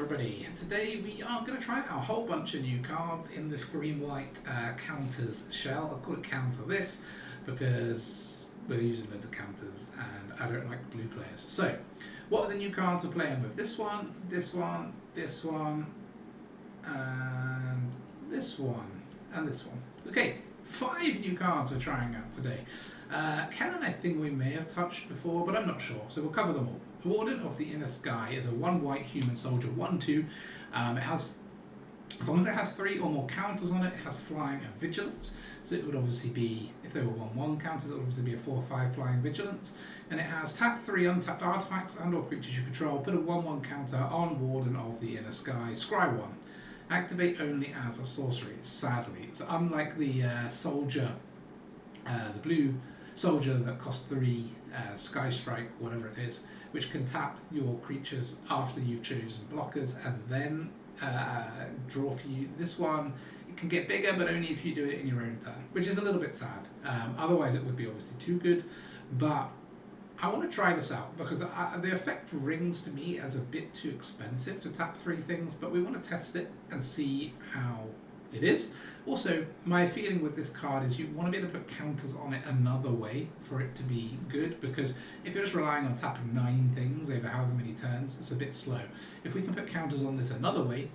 everybody. Today we are going to try out a whole bunch of new cards in this green-white counters shell. I'll call it counter this because we're using loads of counters and I don't like blue players. So, what are the new cards we're playing with? This one, this one, this one, and this one, and this one. Okay, 5 new cards we're trying out today. Kellan I think we may have touched before, but I'm not sure, so we'll cover them all. Warden of the Inner Sky is a 1 white human soldier, 1/2. It has, as long as it has 3 or more counters on it, it has flying and vigilance. So it would obviously be, if there were 1/1 counters, it would obviously be a 4/5 flying vigilance. And it has tap 3 untapped artifacts and or creatures you control. Put a 1/1 counter on Warden of the Inner Sky. Scry 1. Activate only as a sorcery. Sadly, it's unlike the soldier, the blue soldier that costs 3 Sky Strike, whatever it is, which can tap your creatures after you've chosen blockers and then draw for you. This one, it can get bigger, but only if you do it in your own turn, which is a little bit sad. Otherwise, it would be obviously too good, but I want to try this out because the effect rings to me as a bit too expensive to tap 3 things, but we want to test it and see how it is. Also, my feeling with this card is you want to be able to put counters on it another way for it to be good, because if you're just relying on tapping 9 things over however many turns, it's a bit slow. If we can put counters on this another way,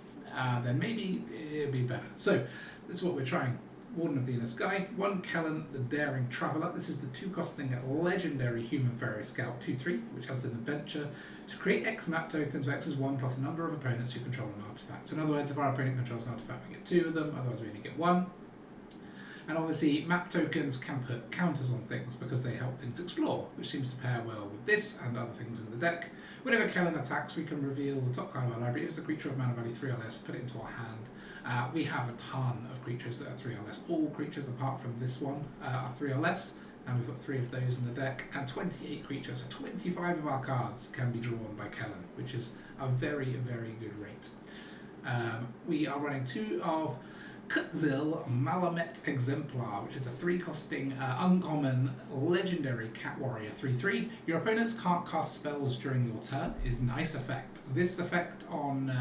then maybe it'll be better. So, this is what we're trying. Warden of the Inner Sky, 1 Kellan, the Daring Traveller. This is the 2-costing legendary human fairy scout 2/3, which has an adventure to create X map tokens where X is 1 plus the number of opponents who control an artifact. So in other words, if our opponent controls an artifact, we get 2 of them, otherwise we only get 1. And obviously, map tokens can put counters on things because they help things explore, which seems to pair well with this and other things in the deck. Whenever Kellan attacks, we can reveal the top card of our library. It's a creature of mana value 3 or less, put it into our hand. We have a ton of creatures that are 3 or less. All creatures apart from this one are 3 or less, and we've got 3 of those in the deck, and 28 creatures, so 25 of our cards can be drawn by Kellan, which is a very, very good rate. We are running 2 of Kutzil, Malamet Exemplar, which is a 3-costing uncommon legendary cat warrior 3/3. Your opponents can't cast spells during your turn is nice effect. This effect on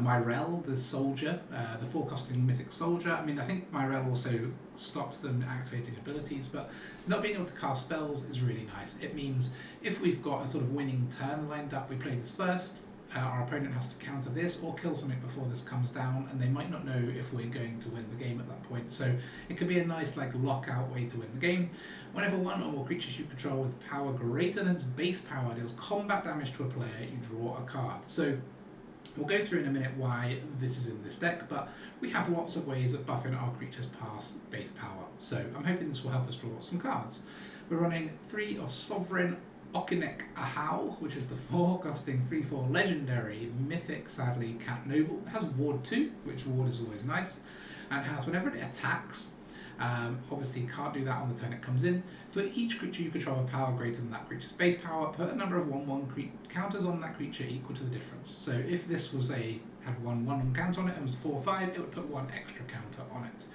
Myrel, the soldier, the 4-costing mythic soldier. I mean, I think Myrel also stops them activating abilities, but not being able to cast spells is really nice. It means if we've got a sort of winning turn lined up, we play this first, our opponent has to counter this or kill something before this comes down, and they might not know if we're going to win the game at that point. So it could be a nice lockout way to win the game. Whenever 1 or more creatures you control with power greater than its base power deals combat damage to a player, you draw a card. So we'll go through in a minute why this is in this deck, but we have lots of ways of buffing our creatures past base power. So I'm hoping this will help us draw some cards. We're running 3 of Sovereign Okinec Ahau, which is the 4-costing 3/4 legendary mythic, sadly, cat noble. It has ward 2, which ward is always nice, and it has whenever it attacks, obviously you can't do that on the turn it comes in. For each creature you control with power greater than that creature's base power, put a number of 1/1 counters on that creature equal to the difference. So if this was had 1/1 counter on it and was 4/5, it would put 1 extra counter on it.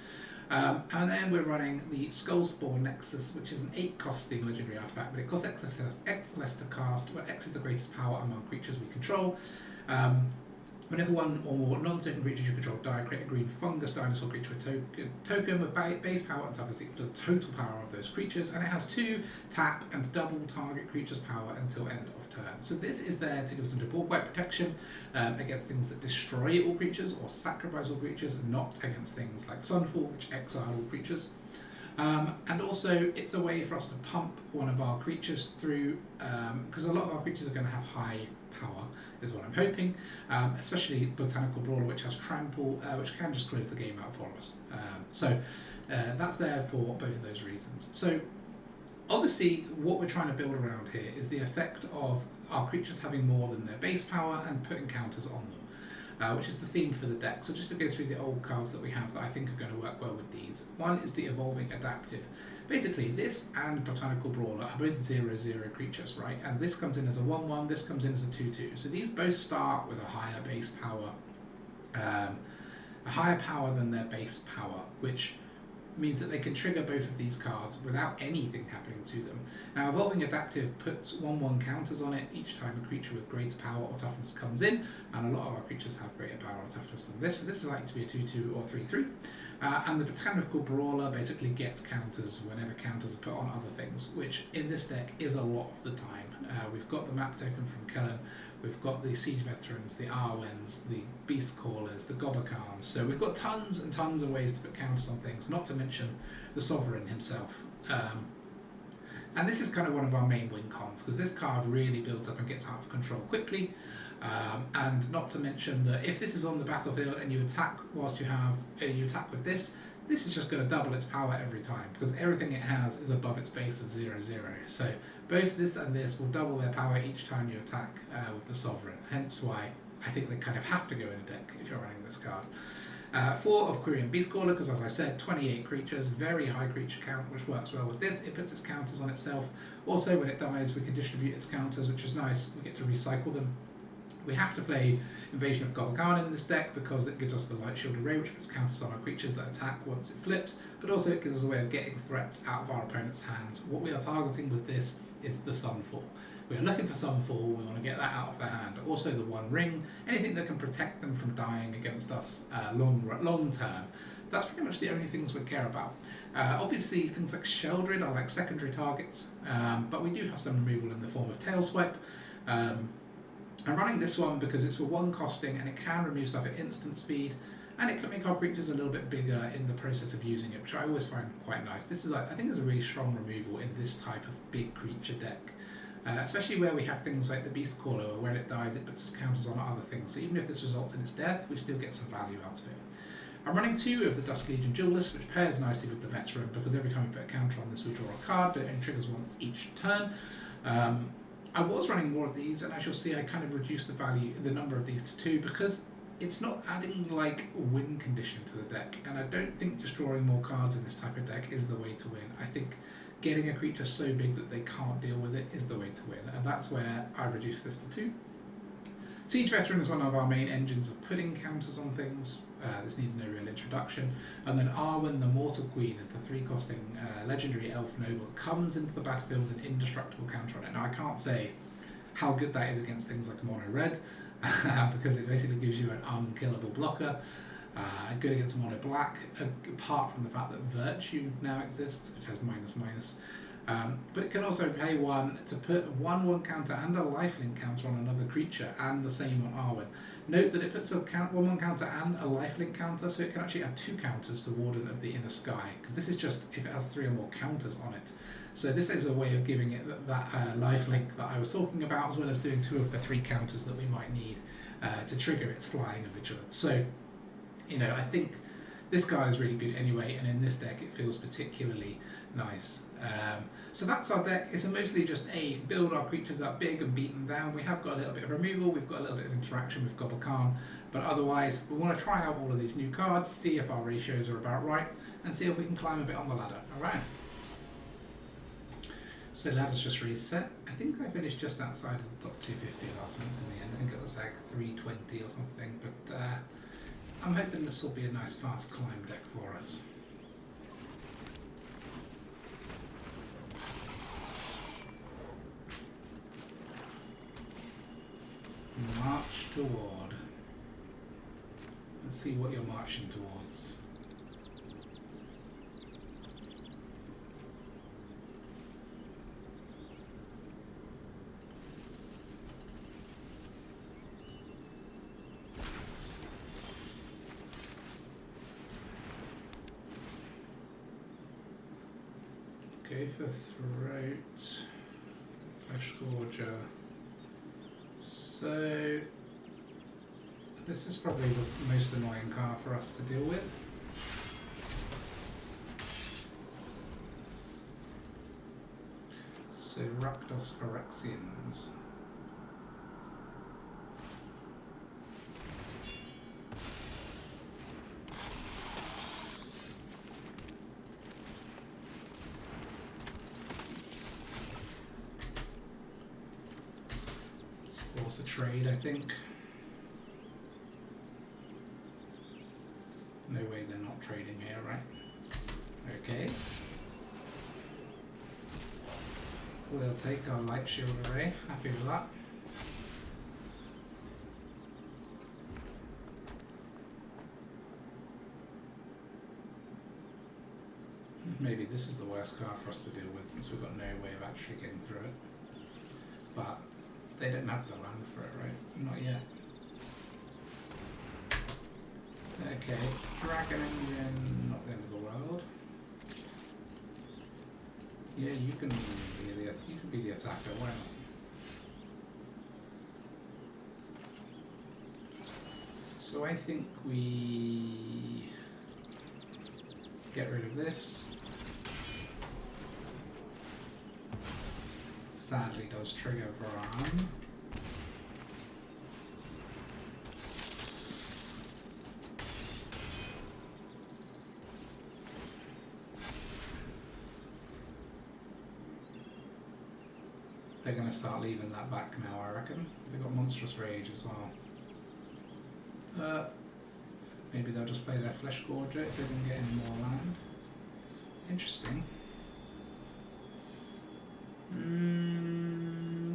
And then we're running the Skullspore Nexus, which is an 8-costing legendary artifact, but it costs X less to cast, where X is the greatest power among creatures we control. Whenever 1 or more non-token creatures you control die, create a green fungus dinosaur creature with token with base power and toughness equal to the total power of those creatures, and it has 2 tap and double target creatures' power until end of turn. So this is there to give us some board wipe protection against things that destroy all creatures or sacrifice all creatures, not against things like Sunfall, which exile all creatures. And also, it's a way for us to pump one of our creatures through, because a lot of our creatures are going to have high power, is what I'm hoping, especially Botanical Brawler, which has Trample, which can just close the game out for us. So that's there for both of those reasons. So obviously, what we're trying to build around here is the effect of our creatures having more than their base power and putting counters on them, which is the theme for the deck. So just to go through the old cards that we have that I think are going to work well with these. One is the Evolving Adaptive. Basically, this and Botanical Brawler are both 0/0 creatures, right? And this comes in as a 1/1, this comes in as a 2/2. So these both start with a higher base power, a higher power than their base power, which means that they can trigger both of these cards without anything happening to them. Now, Evolving Adaptive puts 1/1 counters on it each time a creature with greater power or toughness comes in, and a lot of our creatures have greater power or toughness than this, so this is likely to be a 2/2 or 3/3. And the Botanical Brawler basically gets counters whenever counters are put on other things, which in this deck is a lot of the time. We've got the map token from Kellan, we've got the Siege Veterans, the Arwens, the Beastcallers, the Gobakhans, so we've got tons and tons of ways to put counters on things, not to mention the Sovereign himself. And this is kind of one of our main win cons, because this card really builds up and gets out of control quickly. And not to mention that if this is on the battlefield and you attack whilst you attack with this is just going to double its power every time, because everything it has is above its base of 0/0. So both this and this will double their power each time you attack with the Sovereign. Hence why I think they kind of have to go in a deck if you're running this card. 4 of Quirion Beastcaller, because as I said, 28 creatures, very high creature count, which works well with this. It puts its counters on itself. Also, when it dies, we can distribute its counters, which is nice. We get to recycle them. We have to play Invasion of Gobakhan in this deck because it gives us the Light Shield Array, which puts counters on our creatures that attack once it flips, but also it gives us a way of getting threats out of our opponent's hands. What we are targeting with this is the Sunfall. We are looking for Sunfall, we want to get that out of their hand. Also the One Ring, anything that can protect them from dying against us long term. That's pretty much the only things we care about. Obviously things like Sheldred are like secondary targets, but we do have some removal in the form of Tailswipe. I'm running this one because it's for 1 costing and it can remove stuff at instant speed, and it can make our creatures a little bit bigger in the process of using it, which I always find quite nice. This is, I think, is a really strong removal in this type of big creature deck, especially where we have things like the Beastcaller, where when it dies it puts its counters on other things, so even if this results in its death, we still get some value out of it. I'm running 2 of the Dusk Legion Duelist, which pairs nicely with the Veteran, because every time we put a counter on this we draw a card, but it only triggers once each turn. I was running more of these, and as you'll see I kind of reduced the number of these to 2 because it's not adding like win condition to the deck, and I don't think just drawing more cards in this type of deck is the way to win. I think getting a creature so big that they can't deal with it is the way to win, and that's where I reduced this to 2. Siege Veteran is one of our main engines of putting counters on things. This needs no real introduction. And then Arwen, the Mortal Queen, is the 3-costing legendary elf noble that comes into the battlefield with an indestructible counter on it. Now I can't say how good that is against things like mono red, because it basically gives you an unkillable blocker. Good against mono black, apart from the fact that Virtue now exists, which has --/-. But it can also pay 1 to put a 1/1 counter and a lifelink counter on another creature, and the same on Arwen. Note that it puts a 1/1 counter and a lifelink counter, so it can actually add 2 counters to Warden of the Inner Sky, because this is just if it has 3 or more counters on it. So this is a way of giving it that lifelink that I was talking about, as well as doing 2 of the 3 counters that we might need to trigger its flying and vigilance. So, you know, I think this card is really good anyway, and in this deck it feels particularly nice. So that's our deck. It's mostly just a build our creatures up big and beat them down. We have got a little bit of removal, we've got a little bit of interaction with Gobakhan, but otherwise we want to try out all of these new cards, see if our ratios are about right, and see if we can climb a bit on the ladder. Alright. So ladder's just reset. I think I finished just outside of the top 250 last month in the end. I think it was like 320 or something, but I'm hoping this will be a nice fast climb deck for us. March toward. Let's see what you're marching towards. Go for Throat, Flesh Gorger. So this is probably the most annoying card for us to deal with. So Rakdos Phyrexians. Force a trade, I think. No way they're not trading here, right? We'll take our light shield array. Happy with that. Maybe this is the worst card for us to deal with since we've got no way of actually getting through it. But they didn't have the land for it, right? Not yet. Okay, Dragon Engine, not the end of the world. Yeah, you can be the attacker, why not? So I think we get rid of this. Sadly does trigger Varane. They're going to start leaving that back now, I reckon. They've got Monstrous Rage as well. Maybe they'll just play their Flesh Gorger if they didn't get any more land. Interesting.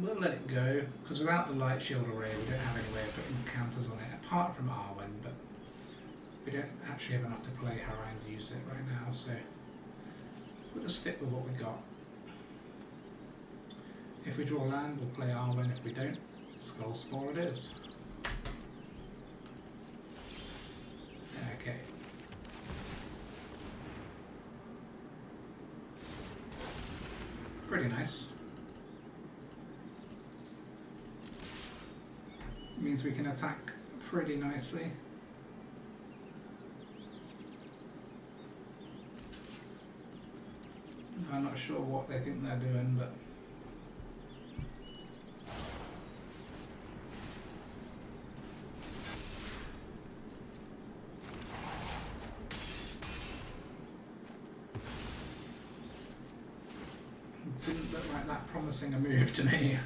We'll let it go, because without the Light Shield array we don't have any way of putting counters on it, apart from Arwen, but we don't actually have enough to play her and use it right now, so we'll just stick with what we got. If we draw land, we'll play Arwen. If we don't, Skullspore it is. Okay. Pretty nice. Means we can attack pretty nicely. I'm not sure what they think they're doing, but didn't look like that promising a move to me.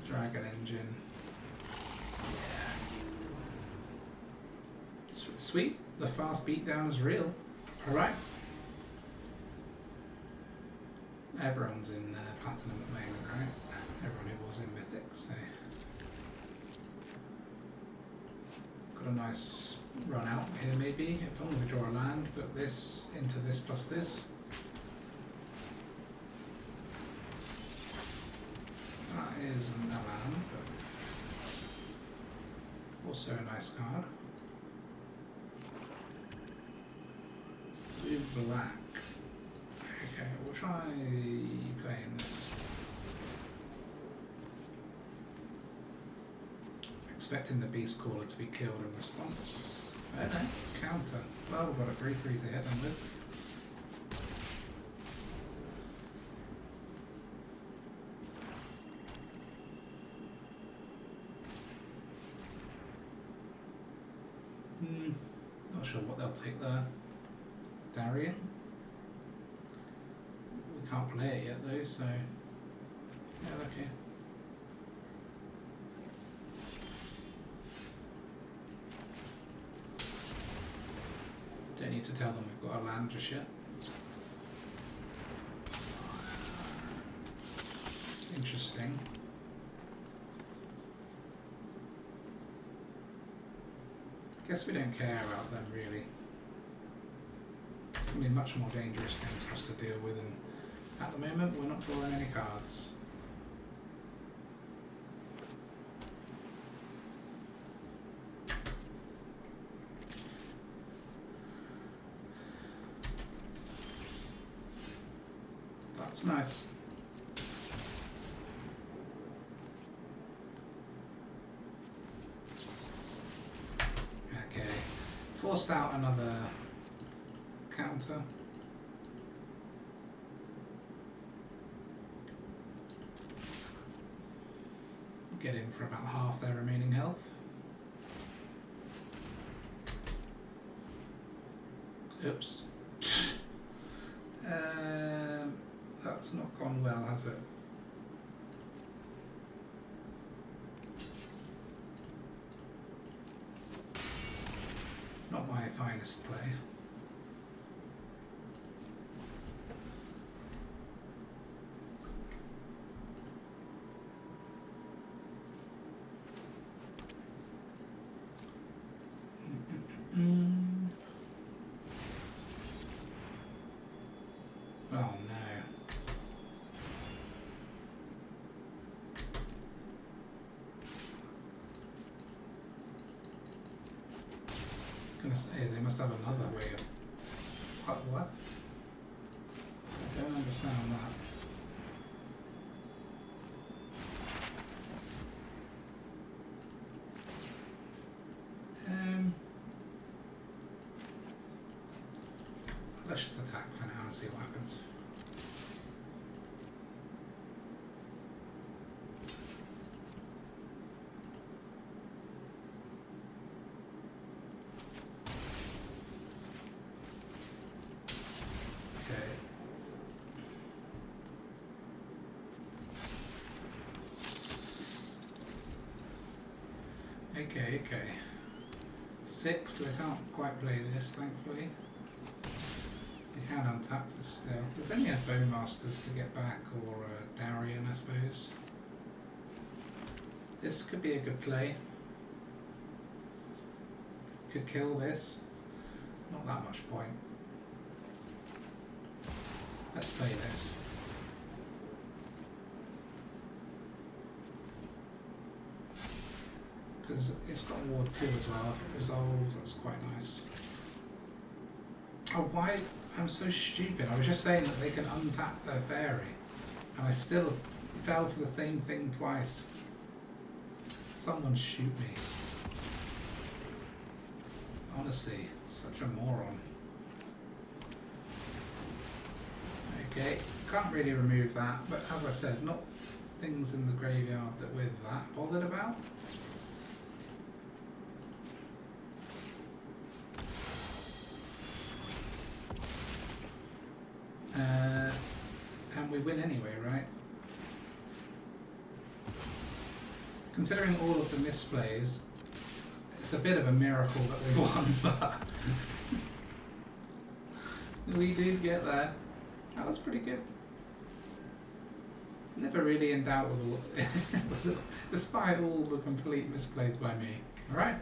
Dragon Engine. Yeah. Sweet. The fast beatdown is real. Alright. Everyone's in Platinum at the moment, right? Everyone who was in Mythic, so. Got a nice run out here maybe. If only we draw a land, put this into this plus this. That isn't a land, but also a nice card. Blue black. Okay, we'll try playing this. Expecting the Beastcaller to be killed in response. Oh no, counter. Well, we've got a 3/3 to hit them with. Not sure what they'll take there. Darien. We can't play it yet though, so yeah, okay. Don't need to tell them we've got a land just yet. Interesting. Guess we don't care about them really. There's going to be much more dangerous things for us to deal with, and at the moment we're not drawing any cards. That's nice. Okay, forced out another counter. Get in for about half their remaining health. Oops. That's not gone well, has it? Not my finest play. Oh no. Gonna say they must have another way of what? I don't understand that. Let's just attack for now and see what happens. Okay. Okay. 6, so I can't quite play this, thankfully. You can untap this still. There's only a Bowmasters to get back, or a Darien, I suppose. This could be a good play. Could kill this. Not that much point. Let's play this. Because it's got Ward 2 as well. If it resolves, that's quite nice. Oh, why? I'm so stupid. I was just saying that they can untap their fairy. And I still fell for the same thing twice. Someone shoot me. Honestly, such a moron. Okay, can't really remove that, but as I said, not things in the graveyard that we're that bothered about. And we win anyway, right? Considering all of the misplays, it's a bit of a miracle that we won, but we did get there. That was pretty good. Never really in doubt with all, despite all the complete misplays by me. Alright.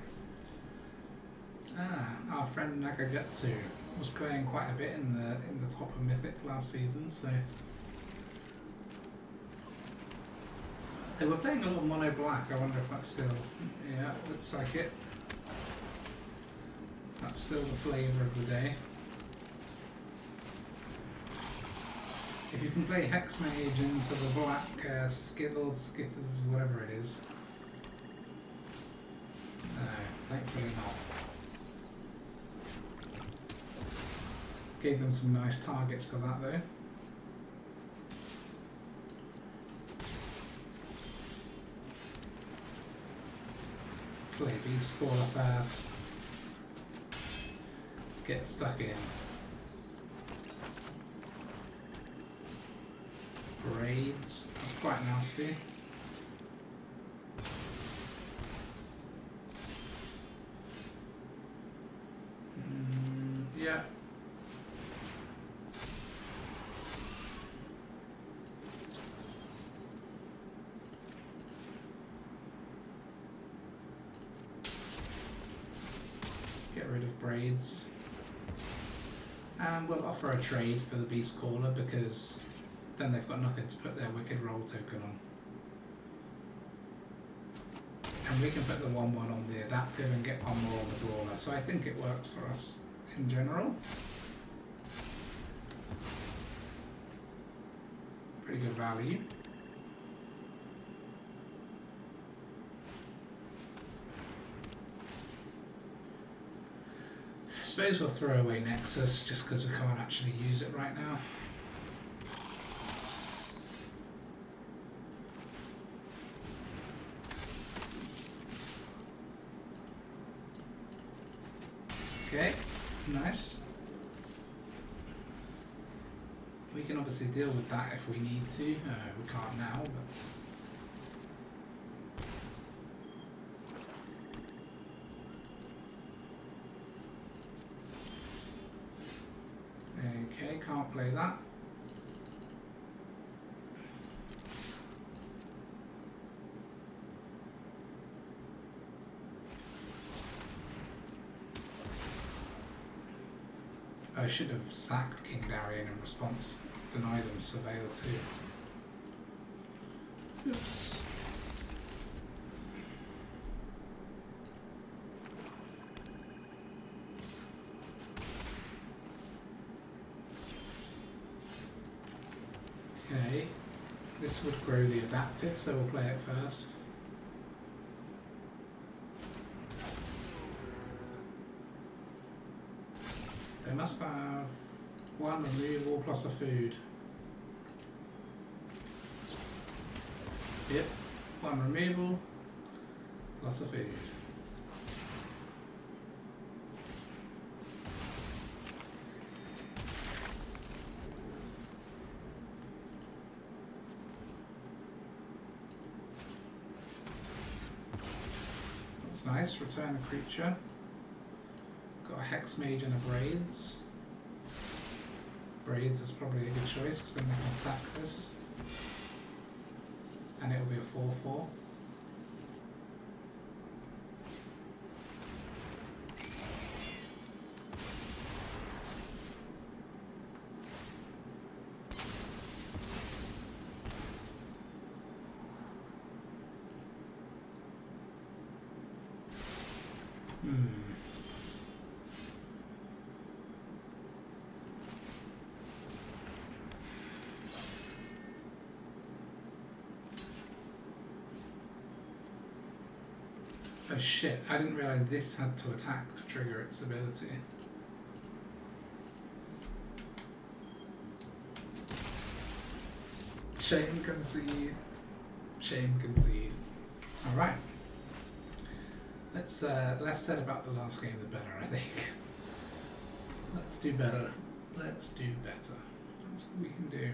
Our friend Nagagetsu was playing quite a bit in the top of Mythic last season, so they were playing a lot of mono black. I wonder if that's still, yeah, looks like it. That's still the flavour of the day. If you can play Hex Mage into the black Skittle, Skitters, whatever it is. No, thankfully not. Gave them some nice targets for that though. Play Beastcaller fast. Get stuck in. Braids, that's quite nasty. Yeah. Get rid of Braids. And we'll offer a trade for the Beastcaller because then they've got nothing to put their Wicked Roll token on. And we can put the 1-1 on the adaptive and get one more on the Brawler. So I think it works for us in general. Pretty good value. I suppose we'll throw away Nexus just because we can't actually use it right now. Okay, nice. We can obviously deal with that if we need to. We can't now, but... Okay, can't play that. I should have sacked King Darien in response, deny them Surveil too. Oops. Okay, this would grow the adaptive, so we'll play it first. They must have 1 removal plus a food. Yep, 1 removal plus a food. That's nice, return a creature. Got a Hex Mage and a Braids. Braids is probably a good choice because then they can sack this. And it'll be a 4/4. Oh shit, I didn't realise this had to attack to trigger its ability. Shame concede. Shame concede. Alright. Let's less said about the last game the better, I think. Let's do better. Let's do better. That's what we can do.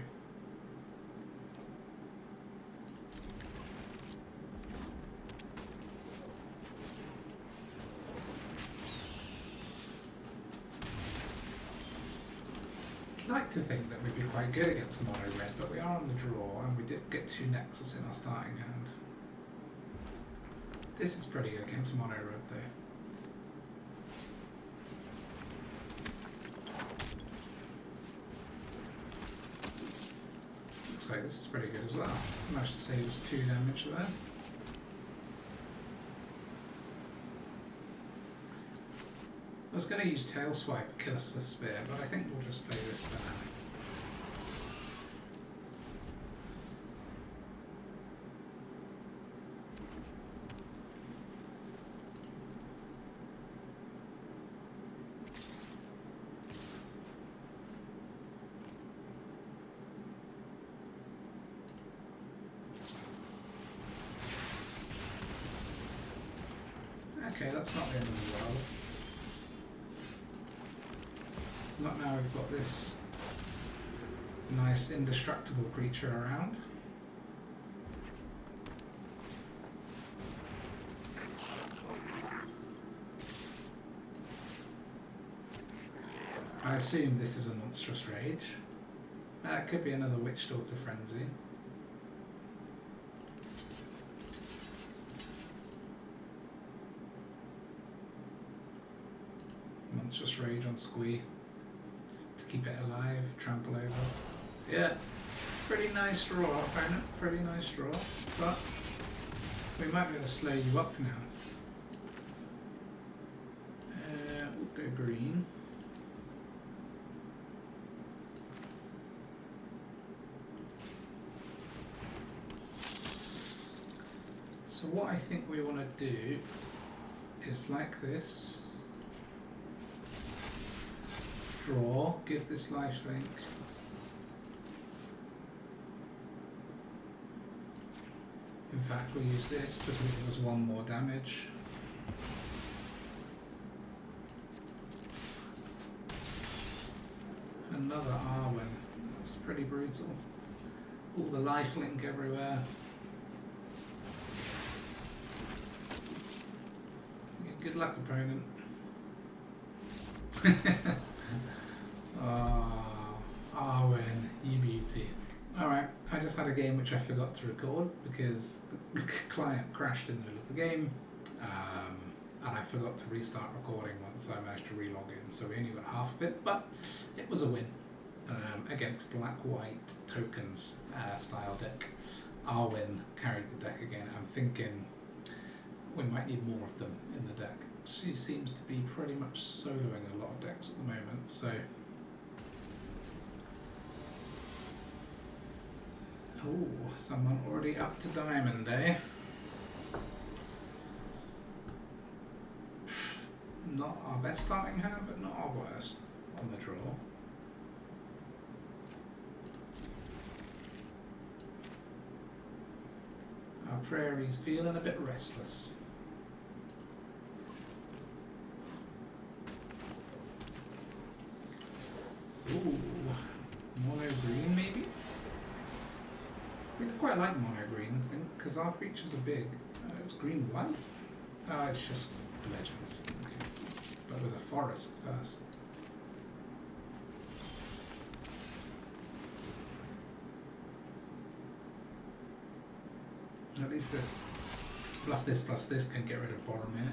I'd like to think that we'd be quite good against mono red, but we are on the draw and we did get 2 Nexus in our starting hand. This is pretty good against mono red though. Looks like this is pretty good as well. Managed to save us 2 damage there. I was going to use Tail Swipe, kill us with Spear, but I think we'll just play this for now. Okay, that's not the end of the world. Not now we've got this nice indestructible creature around. I assume this is a Monstrous Rage. It could be another Witchstalker Frenzy. Monstrous Rage on Squee. Keep it alive, trample over. Yeah, pretty nice draw, opponent. Pretty nice draw, but we might be able to slow you up now. We'll go green. So what I think we want to do is like this. Draw, give this lifelink. In fact, we'll use this because it gives us 1 more damage. Another Arwen. That's pretty brutal. All the lifelink everywhere. Good luck, opponent. Oh, Arwen, you beauty. Alright, I just had a game which I forgot to record because the client crashed in the middle of the game. and I forgot to restart recording once I managed to relog in, so we only got half of it, but it was a win against black-white tokens style deck. Arwen carried the deck again. I'm thinking we might need more of them in the deck. She seems to be pretty much soloing a lot of decks at the moment, so... Oh, someone already up to diamond, eh? Not our best starting hand, but not our worst on the draw. Our prairie's feeling a bit restless. Ooh, mono green maybe? We quite like mono green, I think, because our creatures are big. It's green white? Oh, it's just legends. Okay. But with a forest first. At least this plus this can get rid of Boromir.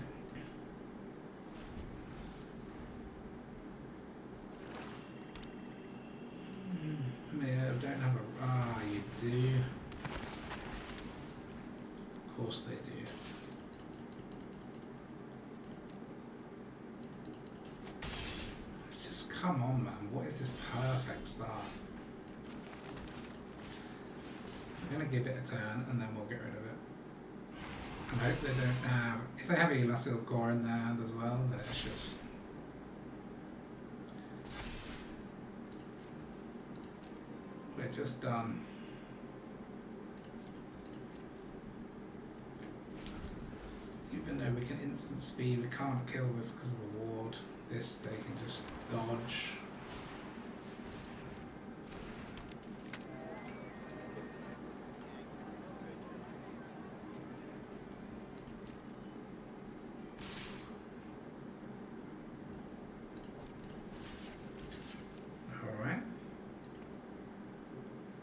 Yeah, don't have a... Ah, you do. Of course they do. Just come on, man. What is this perfect start? I'm going to give it a turn and then we'll get rid of it. I hope they don't have... If they have Elasil Gore in their hand as well, then it's just... We're just done. Even though we can instant speed, we can't kill this because of the ward. This, they can just dodge.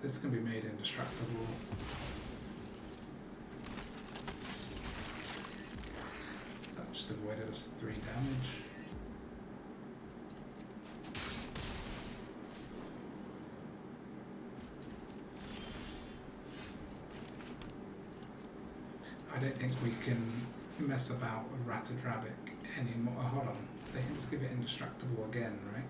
This can be made indestructible. That just avoided us 3 damage. I don't think we can mess about with Ratadrabic anymore. Oh, hold on. They can just give it indestructible again, right?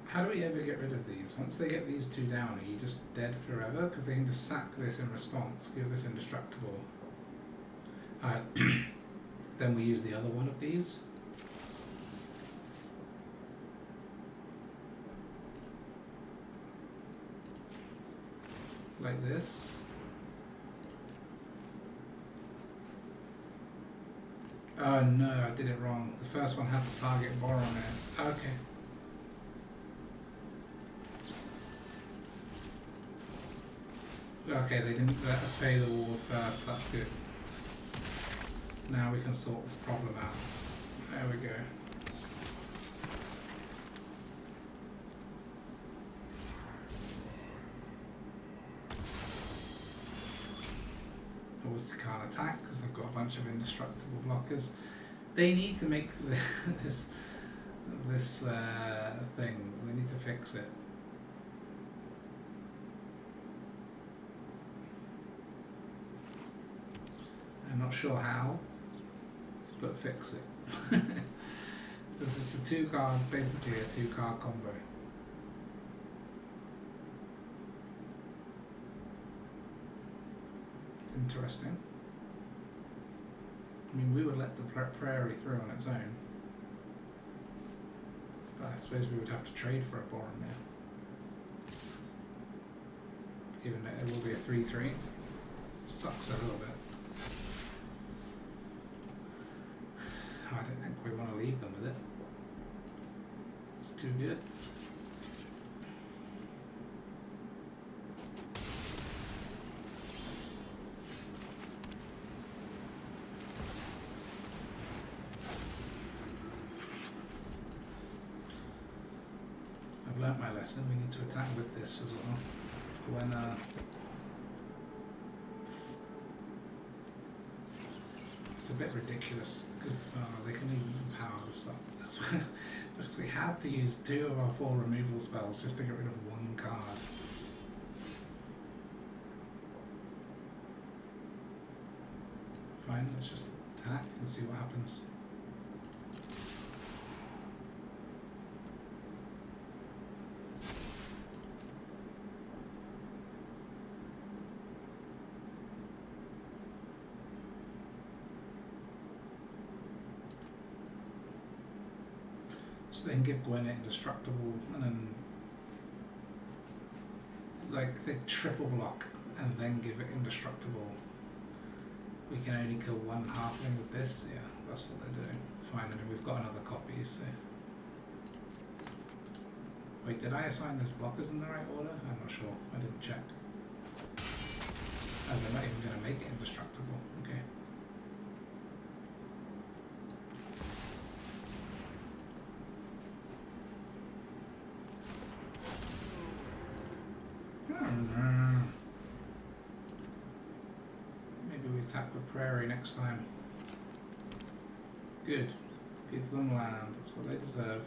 How do we ever get rid of these? Once they get these 2 down, are you just dead forever? Because they can just sack this in response, give this indestructible. Then we use the other one of these. Like this. Oh no, I did it wrong. The first one had to target Boromir. Okay. Okay, they didn't let us pay the ward first, that's good. Now we can sort this problem out. There we go. Obviously can't attack because they've got a bunch of indestructible blockers. They need to make this thing, they need to fix it. I'm not sure how, but fix it. This is a 2-card, basically a 2-card combo. Interesting. I mean, we would let the Prairie through on its own, but I suppose we would have to trade for a Boromir. Even though it will be a 3/3. Sucks a little bit. I don't think we want to leave them with it. It's too good. I've learnt my lesson. We need to attack with this as well. Gwenna It's a bit ridiculous because they can even power the stuff. That's why, because we had to use 2 of our 4 removal spells just to get rid of 1 card. Fine, let's just attack and see what happens. So then give Gwen indestructible and then like they triple block and then give it indestructible. We can only kill 1 halfling with this, yeah, that's what they're doing. Fine, I mean we've got another copy, so. Wait, did I assign those blockers in the right order? I'm not sure, I didn't check. Oh, they're not even going to make it indestructible, okay. Maybe we attack with Prairie next time. Good. Give them land. That's what they deserve.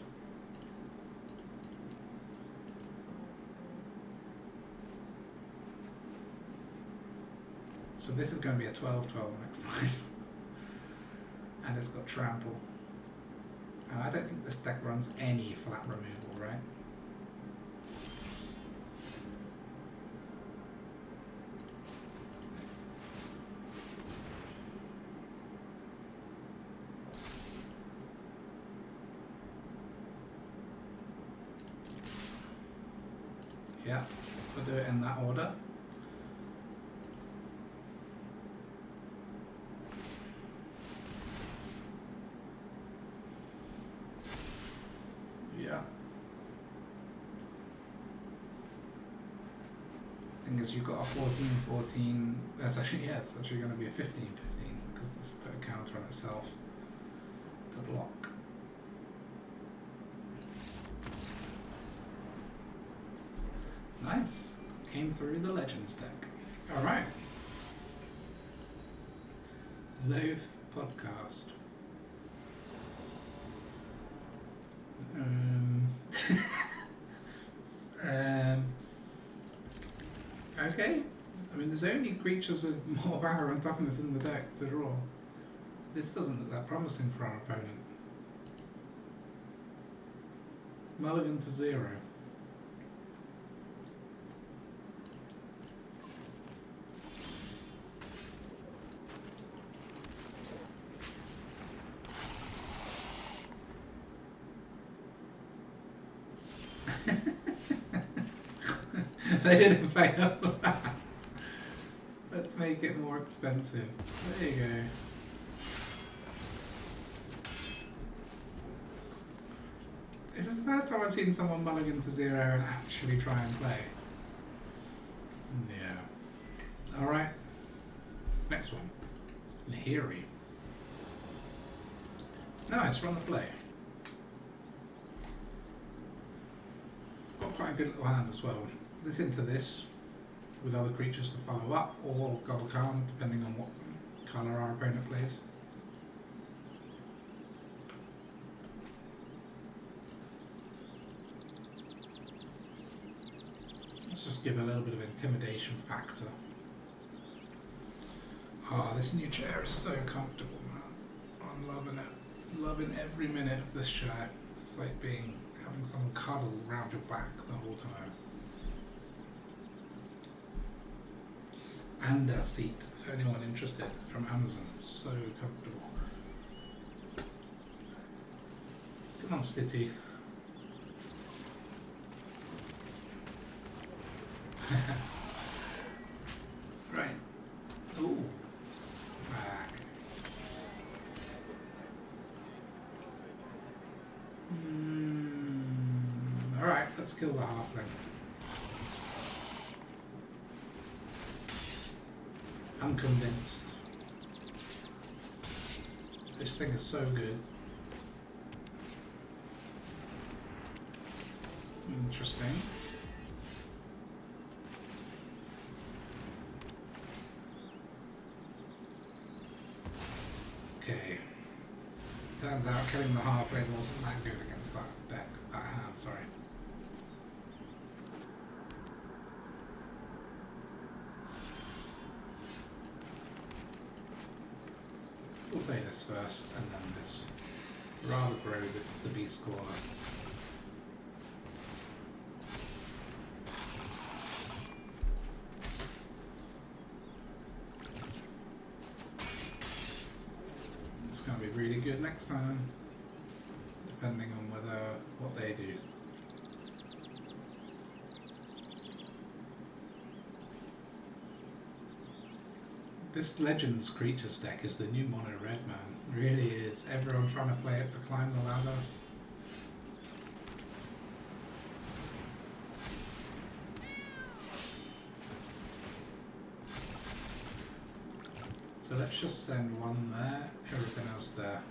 So this is going to be a 12-12 next time. And it's got Trample. And I don't think this deck runs any flat removal, right? Yeah, we'll do it in that order. Yeah. Thing is, you've got a 14-14. That's actually, yeah, it's actually going to be a 15-15 because this put a counter on itself to block. Nice. Came through the Legends deck. Alright. Loath Podcast. Okay. I mean, there's only creatures with more power and toughness in the deck to draw. This doesn't look that promising for our opponent. Mulligan to 0. They didn't pay up for that. Let's make it more expensive. There you go. This is the first time I've seen someone mulligan to 0 and actually try and play. Yeah. Alright. Next one. Lahiri. Nice, run the play. Got quite a good little hand as well. This into this with other creatures to follow up, or Gobakhan, depending on what colour our opponent plays. Let's just give a little bit of intimidation factor. Ah, this new chair is so comfortable, man. I'm loving it. Loving every minute of this chair. It's like having someone cuddle around your back the whole time. And a seat, for anyone interested, from Amazon. So comfortable. Come on, Stitty. Right. Ooh. Back. Alright, let's kill the halfling. I'm convinced. This thing is so good. Interesting. Turns out killing the halfling wasn't that good against that deck, that hand, sorry. We'll play this first, and then this Razorverge the Beastcaller. It's going to be really good next time, depending on what they do. This Legends Creatures deck is the new mono red, man. Really is. Everyone trying to play it to climb the ladder. So let's just send one there, everything else there.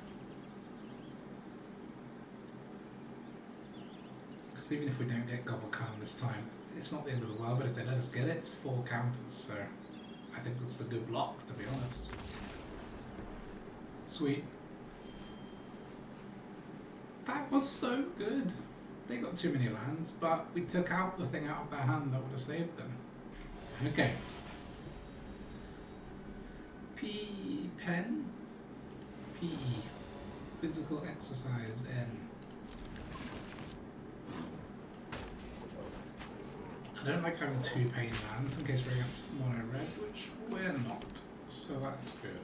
Because even if we don't get Gobakhan this time, it's not the end of the world, but if they let us get it, it's 4 counters, so I think that's the good block, to be honest. Sweet. That was so good. They got too many lands, but we took out the thing out of their hand that would have saved them. Okay. Pen? PE. Physical exercise N. I don't like having 2 pain lands in case we're against mono red, which we're not, so that's good.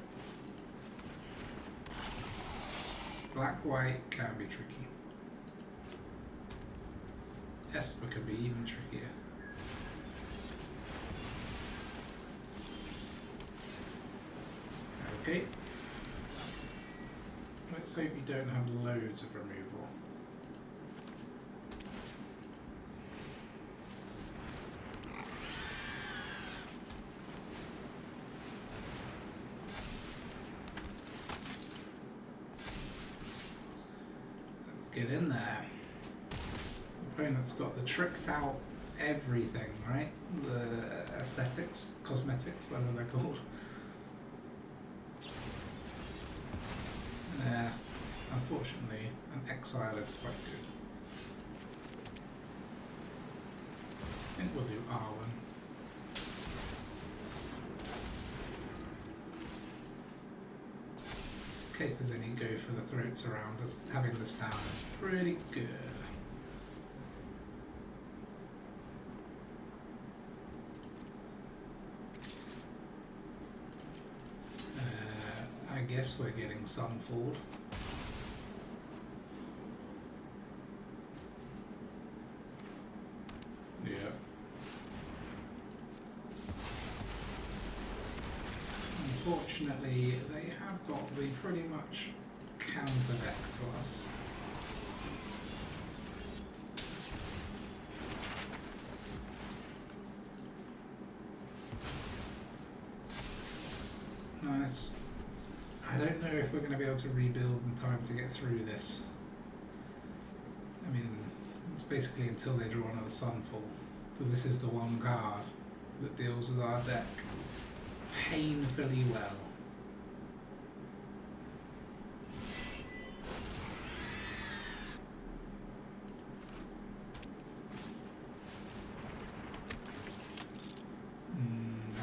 Black-white can be tricky. Esper can be even trickier. Okay. Let's hope you don't have loads of removal. Get in there. The opponent's got the tricked out everything, right? The aesthetics, cosmetics, whatever they're called. Yeah, unfortunately, an exile is quite good. I think we'll do Arwen. In case there's any go for the throats around us, having this down is pretty good. I guess we're getting Sunfall. Yeah. Unfortunately, they have got the pretty much counter deck to us. Nice. I don't know if we're going to be able to rebuild in time to get through this. I mean, it's basically until they draw another Sunfall. So this is the one card that deals with our deck painfully well.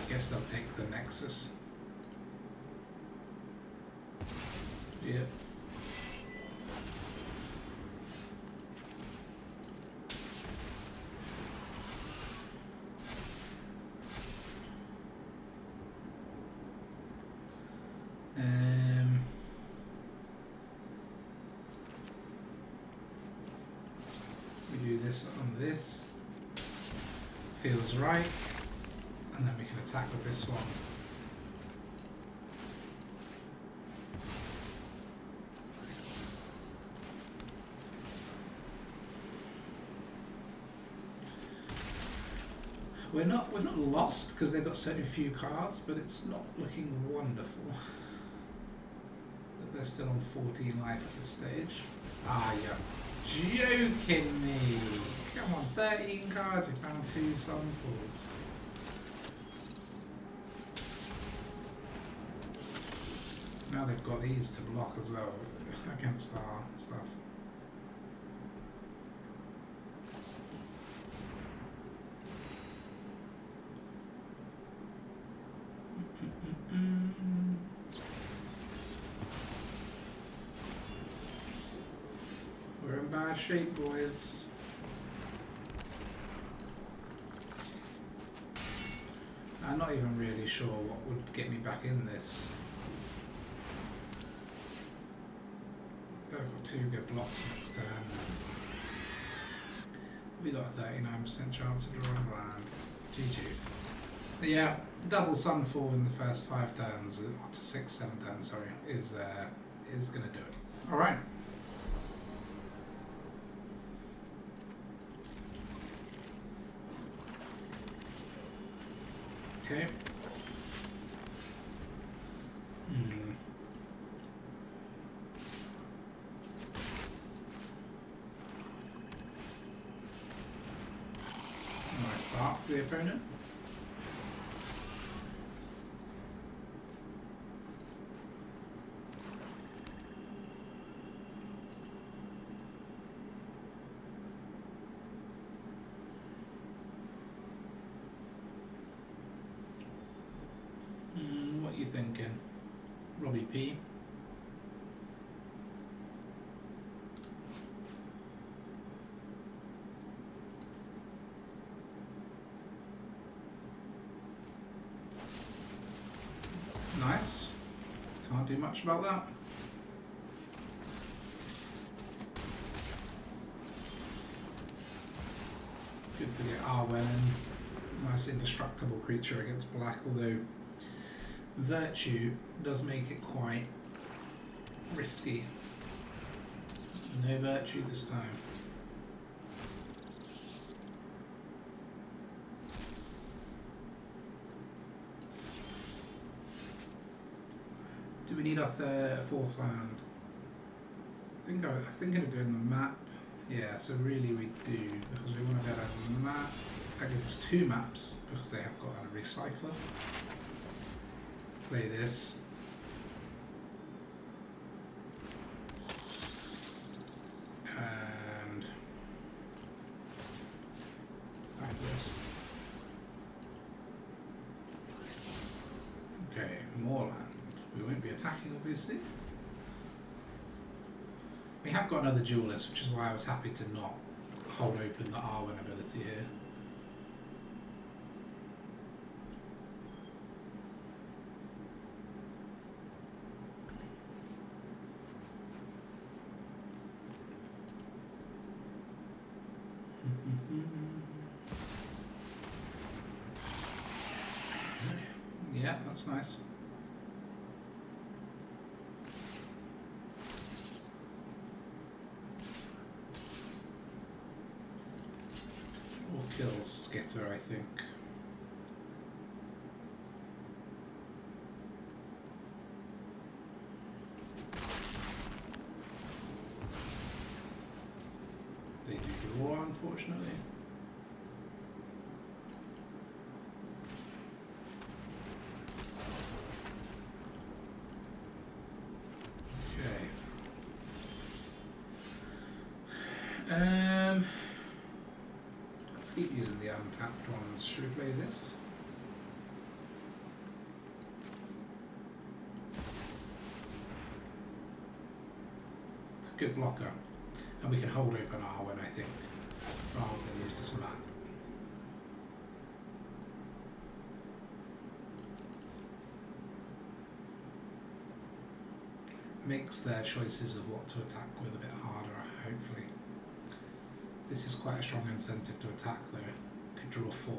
I guess they'll take the Nexus. Yep. We do this on this. Feels right. And then we can attack with this one. We're not lost because they've got so few cards, but it's not looking wonderful that they're still on 14 life at this stage. Ah, you're joking me! Come on, 13 cards, we found 2 Sunfalls. No, now they've got these to block as well against our stuff. We're in bad shape, boys. I'm not even really sure what would get me back in this. I've got 2 good blocks next turn. We got a 39% chance of drawing land. GG. But yeah, double Sunfall in the first 5 turns, to 6, 7 turns, sorry, is going to do it. Alright. Okay. Nice start for the opponent. What are you thinking? Robbie P? Nice. Can't do much about that. Good to get Arwen in. Nice indestructible creature against black, although Virtue does make it quite risky. No Virtue this time. Do we need our 4th land? I was thinking of doing the map. Yeah, so really we do, because we want to get a map. I guess it's 2 maps, because they have got a recycler. Play this. And like this. Okay, more land. We won't be attacking, obviously. We have got another Duelist, which is why I was happy to not hold open the Arwen ability here. Yeah, that's nice. Or kills Skitter, I think. They do draw, unfortunately. Let's keep using the untapped ones. Should we play this? It's a good blocker. And we can hold open Arwen, I think, rather than use this map. Makes their choices of what to attack with a bit harder, hopefully. This is quite a strong incentive to attack though. Could draw 4.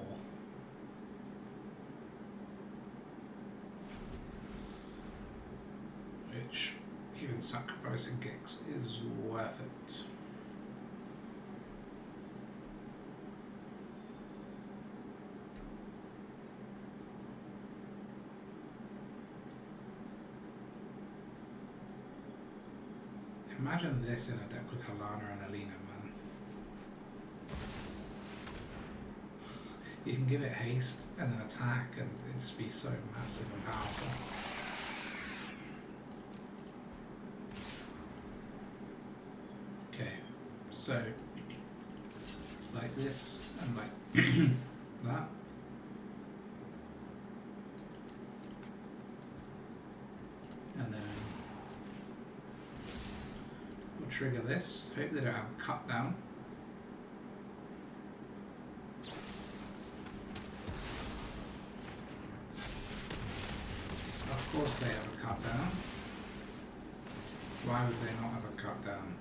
Which, even sacrificing Gix is worth it. Imagine this in a deck with Helana and Alina, man. You can give it haste and then attack and it just be so massive and powerful. So, like this, and like that. And then we'll trigger this. Hope they don't have a cut down. Of course they have a cut down. Why would they not have a cut down?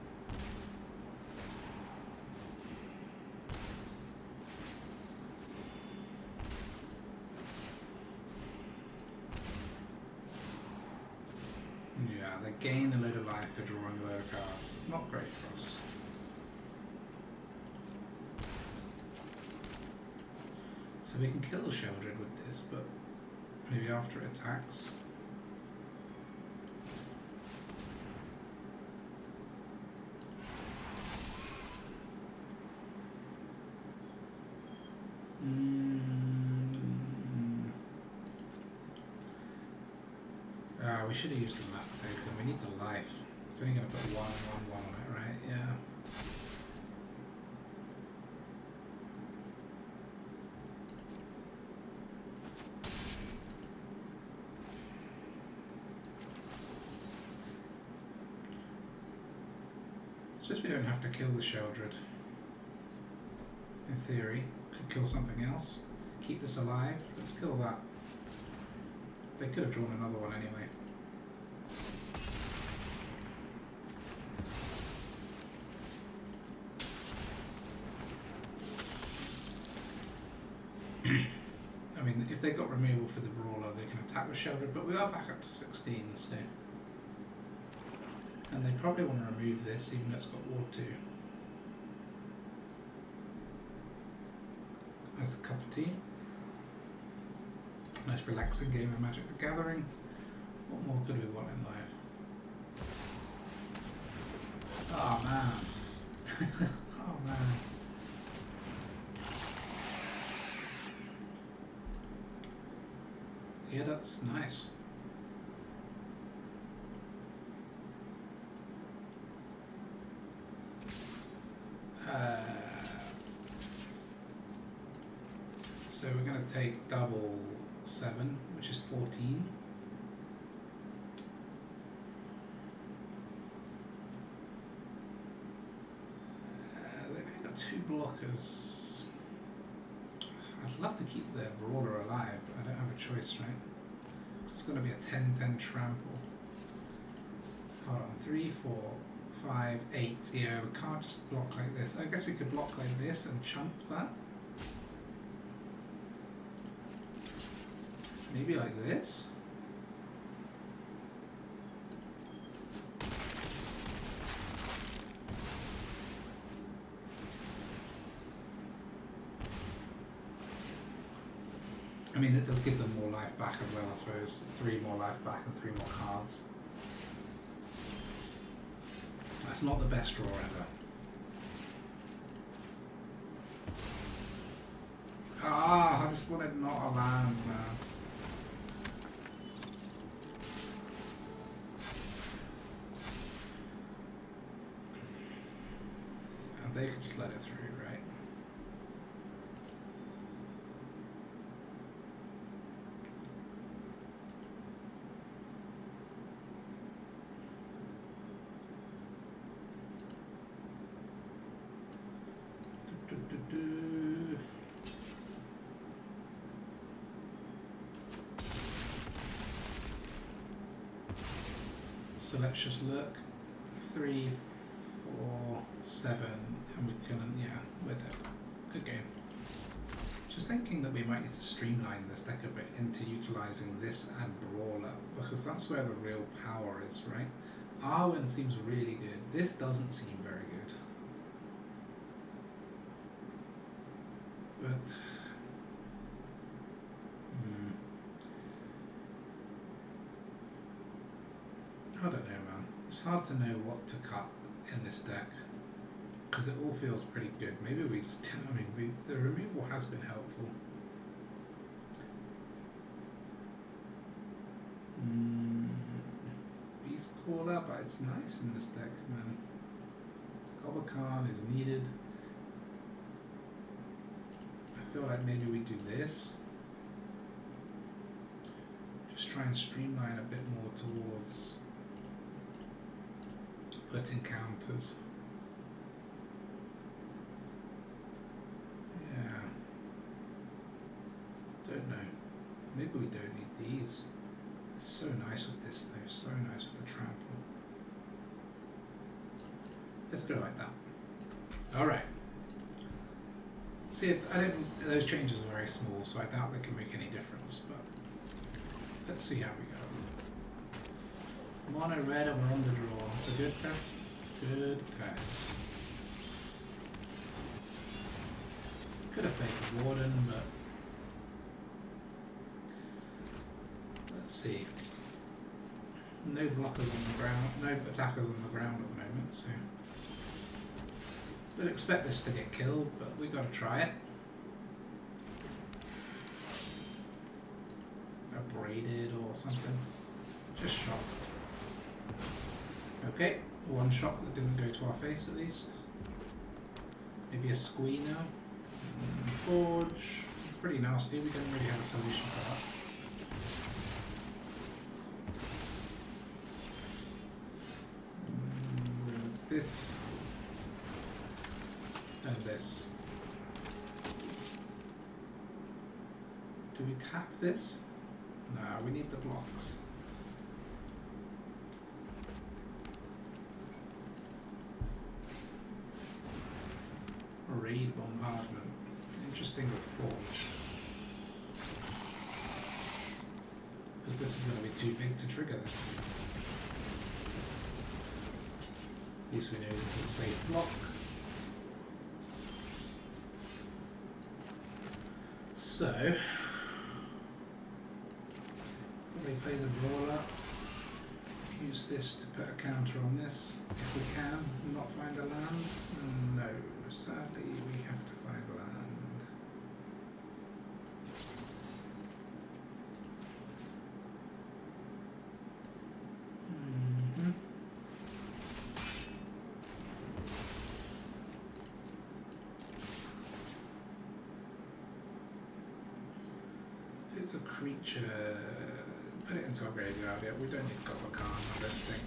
Yeah, they gain a load of life for drawing a load of cards. It's not great for us. So we can kill Sheldred with this, but maybe after it attacks. We should have used the map token. We need the life. It's only going to put 1, 1, 1 on it, right? Yeah. It's just we don't have to kill the Sheldred. In theory, could kill something else. Keep this alive. Let's kill that. They could have drawn another one anyway. I mean, if they got removal for the Brawler, they can attack with Sheldred, but we are back up to 16, so... And they probably want to remove this, even though it's got Ward 2. Nice cup of tea. Nice relaxing game of Magic the Gathering. What more could we want in life? Oh man. Oh man. Yeah, that's nice. So we're going to take double 7, which is 14. They've only got 2 blockers. I'd love to keep their Brawler alive, but I don't have a choice, right? It's going to be a 10-10 trample. Hold on, 3, 4, 5, 8. Yeah, we can't just block like this. I guess we could block like this and chump that. Maybe like this. I mean, it does give them more life back as well, I suppose. 3 more life back and 3 more cards. That's not the best draw ever. Ah, I just wanted not a land, man. And they could just let it through, right? So let's just look. 3, 4, 7, and we can, yeah, we're dead. Good game. Just thinking that we might need to streamline this deck a bit into utilising this and Brawler, because that's where the real power is, right? Arwen seems really good. This doesn't seem very good. But... I don't know, man. It's hard to know what to cut in this deck because it all feels pretty good. Maybe we just, I mean, the removal has been helpful. Beastcaller, but it's nice in this deck, man. Gobakhan is needed. I feel like maybe we do this. Just try and streamline a bit more towards putting counters. Yeah. Don't know. Maybe we don't need these. It's so nice with this though, so nice with the trample. Let's go like that. Alright. See, those changes are very small, so I doubt they can make any difference, but let's see how we go. Mono red and we're on the draw. It's a good test. Good test. Could have played the Warden, but let's see. No blockers on the ground, no attackers on the ground at the moment, so we'll expect this to get killed, but we've got to try it. Braided or something. Just shock. Okay, one shock that didn't go to our face at least. Maybe a squee now. Forge. Pretty nasty, we don't really have a solution for that. This and this. Do we tap this? No, we need the blocks. Raid bombardment. Interesting with Forge. Because this is going to be too big to trigger this. At least we know this is a safe block. So, we play the Brawler, use this to put a counter on this, if we can, not find a land. No, sadly we have to find land. If it's a creature, put it into our graveyard. Yeah, we don't need Gobakhan, I don't think.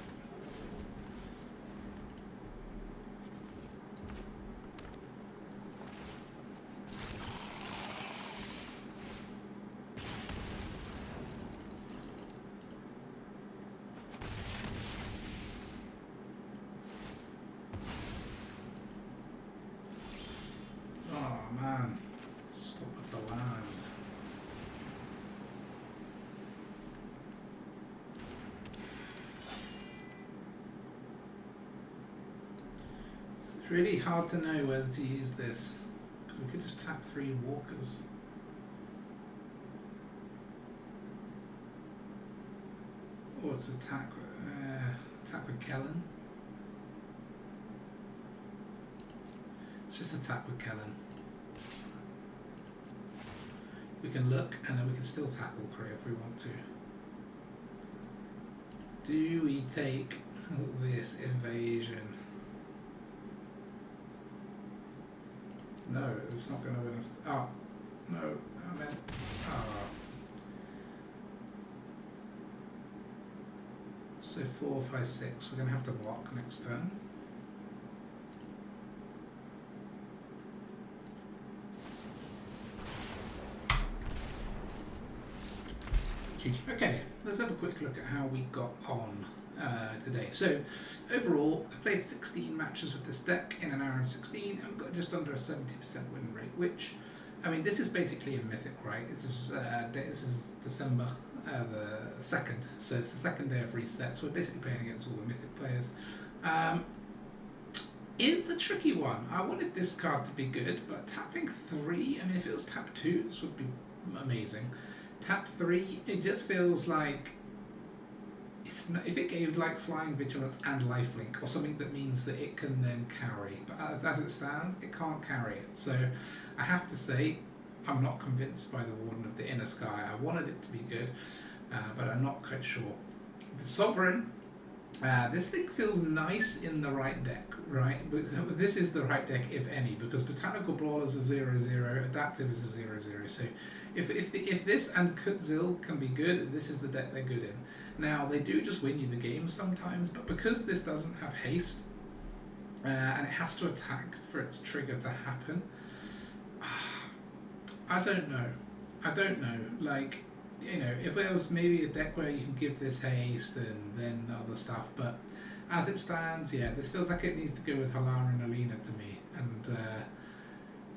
Oh man, stop with the land. It's really hard to know whether to use this, because we could just tap 3 walkers. Or it's attack with Kellan. It's just attack with Kellan. We can look and then we can still tap all 3 if we want to. Do we take this invasion? No, it's not going to win us. Oh, no, I meant. Oh. So 4, 5, 6. We're going to have to block next turn. Okay, let's have a quick look at how we got on today. So overall, I played 16 matches with this deck in an hour and 16 and got just under a 70% win rate, which, I mean, this is basically a mythic, right? This is December the 2nd, so it's the 2nd day of reset, so we're basically playing against all the mythic players. It's a tricky one. I wanted this card to be good, but tapping 3, I mean, if it was tap 2, this would be amazing. Tap 3, it just feels like it's not, if it gave like Flying Vigilance and Lifelink or something that means that it can then carry, but as it stands, it can't carry it. So I have to say, I'm not convinced by the Warden of the Inner Sky. I wanted it to be good, but I'm not quite sure. The Sovereign This thing feels nice in the right deck, right? But this is the right deck, if any, because Botanical Brawler is a 0/0, Adaptive is a 0/0. So if this and Kutzil can be good, this is the deck they're good in. Now, they do just win you the game sometimes, but because this doesn't have haste, and it has to attack for its trigger to happen, I don't know. I don't know. Like, you know, if there was maybe a deck where you can give this haste and then other stuff, but as it stands, yeah, this feels like it needs to go with Halara and Alina to me, and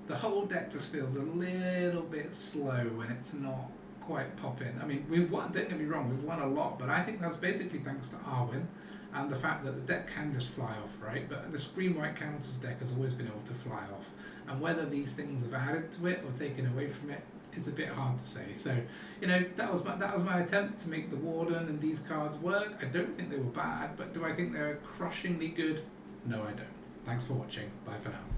the whole deck just feels a little bit slow when it's not quite popping. I mean, we've won, don't get me wrong, we've won a lot, but I think that's basically thanks to Arwen and the fact that the deck can just fly off, right? But this green-white counters deck has always been able to fly off, and whether these things have added to it or taken away from it, it's a bit hard to say. So, you know, that was my attempt to make the Warden and these cards work. I don't think they were bad, but do I think they're crushingly good? No, I don't. Thanks for watching. Bye for now.